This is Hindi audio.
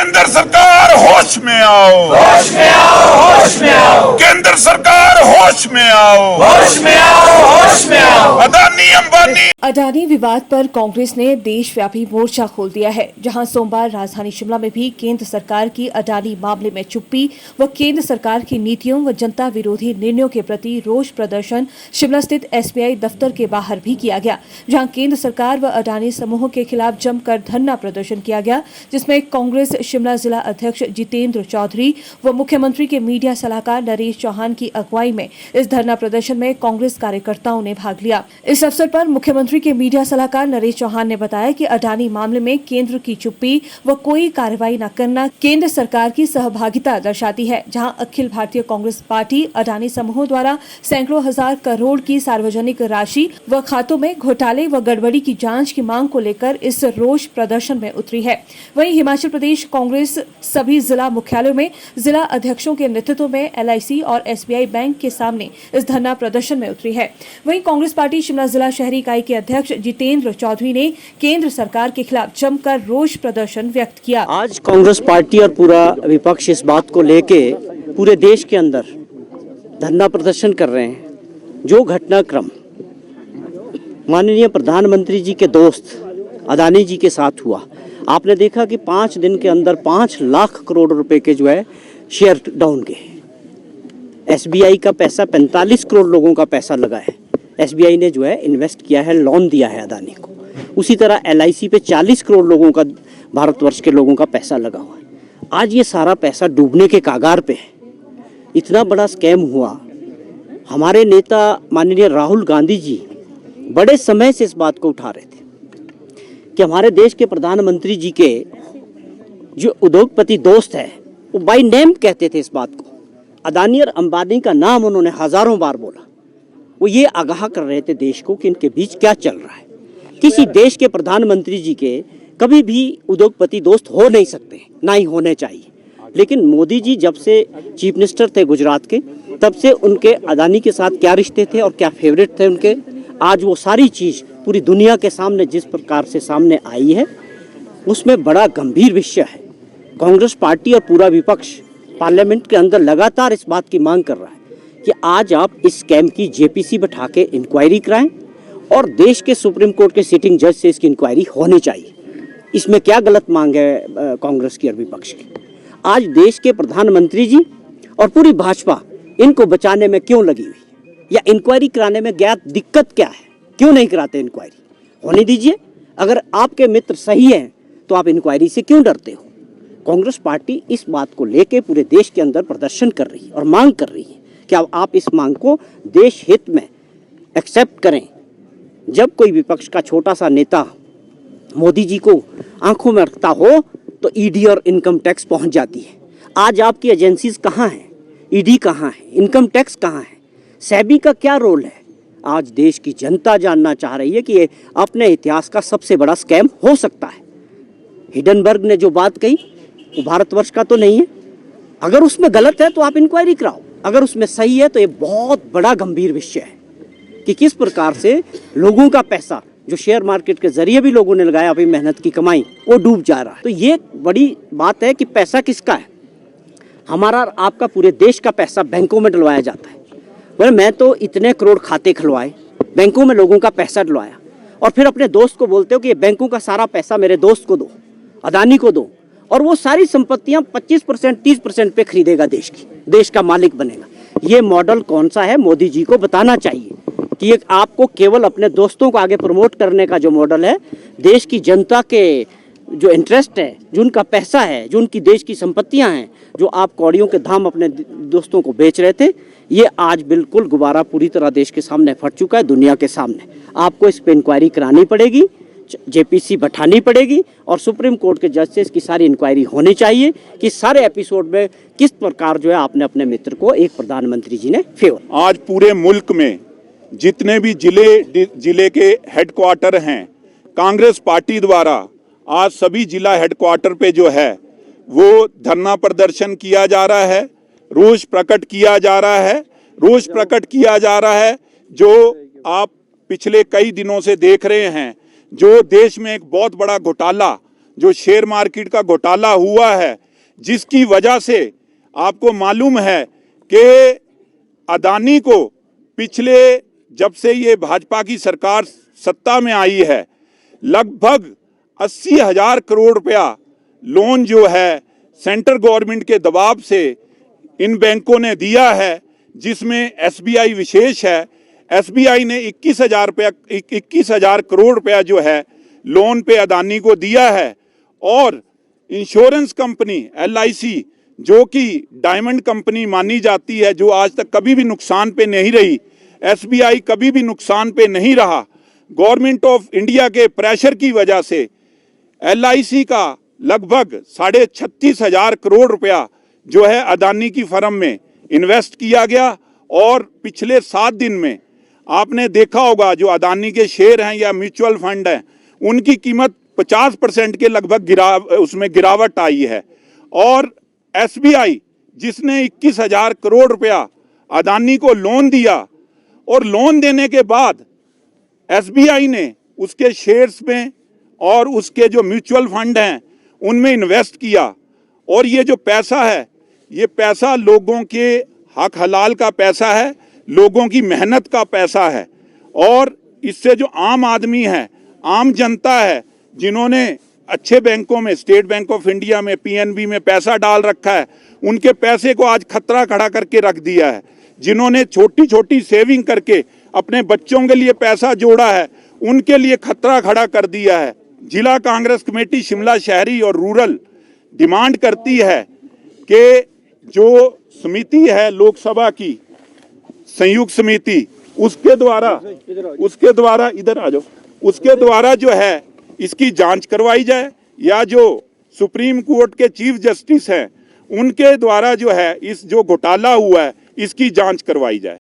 केंद्र सरकार होश में आओ, होश में आओ, होश में आओ, केंद्र सरकार होश में आओ, होश में आओ, होश में आओ। अदानी अंबानी अडानी विवाद पर कांग्रेस ने देशव्यापी मोर्चा खोल दिया है, जहां सोमवार राजधानी शिमला में भी केंद्र सरकार की अडानी मामले में चुप्पी व केंद्र सरकार की नीतियों व जनता विरोधी निर्णयों के प्रति रोष प्रदर्शन शिमला स्थित एसबीआई दफ्तर के बाहर भी किया गया, जहां केंद्र सरकार व अडानी समूह के खिलाफ जमकर धरना प्रदर्शन किया गया, जिसमें कांग्रेस शिमला जिला अध्यक्ष जितेंद्र चौधरी व मुख्यमंत्री के मीडिया सलाहकार नरेश चौहान की अगुवाई में इस धरना प्रदर्शन में कांग्रेस कार्यकर्ताओं ने भाग लिया। इस अवसर पर मुख्यमंत्री के मीडिया सलाहकार नरेश चौहान ने बताया कि अडानी मामले में केंद्र की चुप्पी व कोई कार्रवाई न करना केंद्र सरकार की सहभागिता दर्शाती है, जहां अखिल भारतीय कांग्रेस पार्टी अडानी समूह द्वारा सैकड़ों हजार करोड़ की सार्वजनिक राशि व खातों में घोटाले व गड़बड़ी की जांच की मांग को लेकर इस रोष प्रदर्शन में उतरी है। वहीं हिमाचल प्रदेश कांग्रेस सभी जिला मुख्यालयों में जिला अध्यक्षों के नेतृत्व में एलआईसी और एसबीआई बैंक के सामने इस धरना प्रदर्शन में उतरी है। वहीं कांग्रेस पार्टी शिमला जिला शहरी इकाई के अध्यक्ष जितेंद्र चौधरी ने केंद्र सरकार के खिलाफ जमकर रोष प्रदर्शन व्यक्त किया। आज कांग्रेस पार्टी और पूरा विपक्ष इस बात को लेके पूरे देश के अंदर धरना प्रदर्शन कर रहे हैं। जो घटनाक्रम माननीय प्रधानमंत्री जी के दोस्त अडानी जी के साथ हुआ, आपने देखा कि 5 दिन के अंदर 5 लाख करोड़ रुपए के जो है शेयर डाउन गए। एसबीआई का पैसा 45 करोड़ लोगों का पैसा लगा है, एसबीआई ने जो है इन्वेस्ट किया है, लोन दिया है अडानी को। उसी तरह एलआईसी पे 40 करोड़ लोगों का, भारतवर्ष के लोगों का पैसा लगा हुआ है। आज ये सारा पैसा डूबने के कागार पे है। इतना बड़ा स्कैम हुआ। हमारे नेता माननीय राहुल गांधी जी बड़े समय से इस बात को उठा रहे थे कि हमारे देश के प्रधानमंत्री जी के जो उद्योगपति दोस्त है वो बाय नेम कहते थे इस बात को। अडानी और अंबानी का नाम उन्होंने हजारों बार बोला। वो ये आगाह कर रहे थे देश को कि इनके बीच क्या चल रहा है। किसी देश के प्रधानमंत्री जी के कभी भी उद्योगपति दोस्त हो नहीं सकते, ना ही होने चाहिए। लेकिन मोदी जी जब से चीफ मिनिस्टर थे गुजरात के, तब से उनके अडानी के साथ क्या रिश्ते थे और क्या फेवरेट थे उनके, आज वो सारी चीज़ पूरी दुनिया के सामने जिस प्रकार से सामने आई है, उसमें बड़ा गंभीर विषय है। कांग्रेस पार्टी और पूरा विपक्ष पार्लियामेंट के अंदर लगातार इस बात की मांग कर रहा है कि आज आप इस स्कैम की जेपीसी बैठा के इंक्वायरी कराएं और देश के सुप्रीम कोर्ट के सिटिंग जज से इसकी इंक्वायरी होनी चाहिए। इसमें क्या गलत मांग है कांग्रेस की और विपक्ष की? आज देश के प्रधानमंत्री जी और पूरी भाजपा इनको बचाने में क्यों लगी हुई, या इंक्वायरी कराने में क्या दिक्कत क्या है? क्यों नहीं कराते इंक्वायरी? होने दीजिए। अगर आपके मित्र सही हैं तो आप इंक्वायरी से क्यों डरते हो? कांग्रेस पार्टी इस बात को लेके पूरे देश के अंदर प्रदर्शन कर रही है और मांग कर रही है कि आप इस मांग को देश हित में एक्सेप्ट करें। जब कोई विपक्ष का छोटा सा नेता मोदी जी को आंखों में रखता हो तो ईडी और इनकम टैक्स पहुंच जाती है। आज आपकी एजेंसीज कहाँ हैं? ईडी कहाँ है? इनकम टैक्स कहाँ है? सेबी का क्या रोल है? आज देश की जनता जानना चाह रही है कि ये अपने इतिहास का सबसे बड़ा स्कैम हो सकता है। हिडनबर्ग ने जो बात कही वो भारतवर्ष का तो नहीं है। अगर उसमें गलत है तो आप इंक्वायरी कराओ, अगर उसमें सही है तो ये बहुत बड़ा गंभीर विषय है कि किस प्रकार से लोगों का पैसा जो शेयर मार्केट के जरिए भी लोगों ने लगाया, अभी मेहनत की कमाई, वो डूब जा रहा है। तो ये बड़ी बात है कि पैसा किसका है? हमारा आपका पूरे देश का पैसा बैंकों में डलवाया जाता है। बोले मैं तो इतने करोड़ खाते खुलवाए, बैंकों में लोगों का पैसा डलवाया, और फिर अपने दोस्त को बोलते हो कि ये बैंकों का सारा पैसा मेरे दोस्त को दो, अडानी को दो, और वो सारी संपत्तियां 25% 30% पे खरीदेगा देश की, देश का मालिक बनेगा। ये मॉडल कौन सा है? मोदी जी को बताना चाहिए कि ये आपको केवल अपने दोस्तों को आगे प्रमोट करने का जो मॉडल है, देश की जनता के जो इंटरेस्ट है, जो उनका पैसा है, जो उनकी देश की संपत्तियां हैं, जो आप कौड़ियों के धाम अपने दोस्तों को बेच रहे थे, ये आज बिल्कुल गुब्बारा पूरी तरह देश के सामने फट चुका है, दुनिया के सामने। आपको इस पर इंक्वायरी करानी पड़ेगी, जेपीसी बैठानी पड़ेगी, और सुप्रीम कोर्ट के जज से इसकी सारी इंक्वायरी होनी चाहिए कि सारे एपिसोड में किस प्रकार जो है आपने अपने मित्र को एक प्रधानमंत्री जी ने फेवर। आज पूरे मुल्क में जितने भी जिले के हेडक्वार्टर हैं, कांग्रेस पार्टी द्वारा आज सभी जिला हेडक्वार्टर पे जो है वो धरना प्रदर्शन किया जा रहा है, रोष प्रकट किया जा रहा है। रोष प्रकट किया जा रहा है जो आप पिछले कई दिनों से देख रहे हैं, जो देश में एक बहुत बड़ा घोटाला जो शेयर मार्केट का घोटाला हुआ है, जिसकी वजह से आपको मालूम है कि अदानी को पिछले जब से ये भाजपा की सरकार सत्ता में आई है लगभग 80,000 करोड़ रुपया लोन जो है सेंट्रल गवर्नमेंट के दबाव से इन बैंकों ने दिया है, जिसमें एसबीआई विशेष है। एसबीआई ने 21,000 करोड़ रुपया जो है लोन पे अदानी को दिया है। और इंश्योरेंस कंपनी LIC जो कि डायमंड कंपनी मानी जाती है, जो आज तक कभी भी नुकसान पे नहीं रही, एसबीआई कभी भी नुकसान पे नहीं रहा। गवर्नमेंट ऑफ इंडिया के प्रेशर की वजह से LIC का लगभग 36,500 करोड़ रुपया जो है अदानी की फर्म में इन्वेस्ट किया गया। और पिछले 7 दिन में आपने देखा होगा जो अदानी के शेयर हैं या म्यूचुअल फंड हैं, उनकी कीमत 50% के लगभग उसमें गिरावट आई है। और एसबीआई जिसने 21,000 करोड़ रुपया अदानी को लोन दिया, और लोन देने के बाद एसबीआई ने उसके शेयर्स में और उसके जो म्यूचुअल फंड हैं उनमें इन्वेस्ट किया। और ये जो पैसा है, ये पैसा लोगों के हक हलाल का पैसा है, लोगों की मेहनत का पैसा है। और इससे जो आम आदमी है, आम जनता है, जिन्होंने अच्छे बैंकों में, स्टेट बैंक ऑफ इंडिया में, PNB में पैसा डाल रखा है, उनके पैसे को आज खतरा खड़ा करके रख दिया है। जिन्होंने छोटी छोटी सेविंग करके अपने बच्चों के लिए पैसा जोड़ा है, उनके लिए खतरा खड़ा कर दिया है। जिला कांग्रेस कमेटी शिमला शहरी और रूरल डिमांड करती है कि जो समिति है लोकसभा की संयुक्त समिति, उसके द्वारा इधर आ जाओ, उसके द्वारा जो है इसकी जांच करवाई जाए, या जो सुप्रीम कोर्ट के चीफ जस्टिस हैं उनके द्वारा जो है इस जो घोटाला हुआ है इसकी जांच करवाई जाए।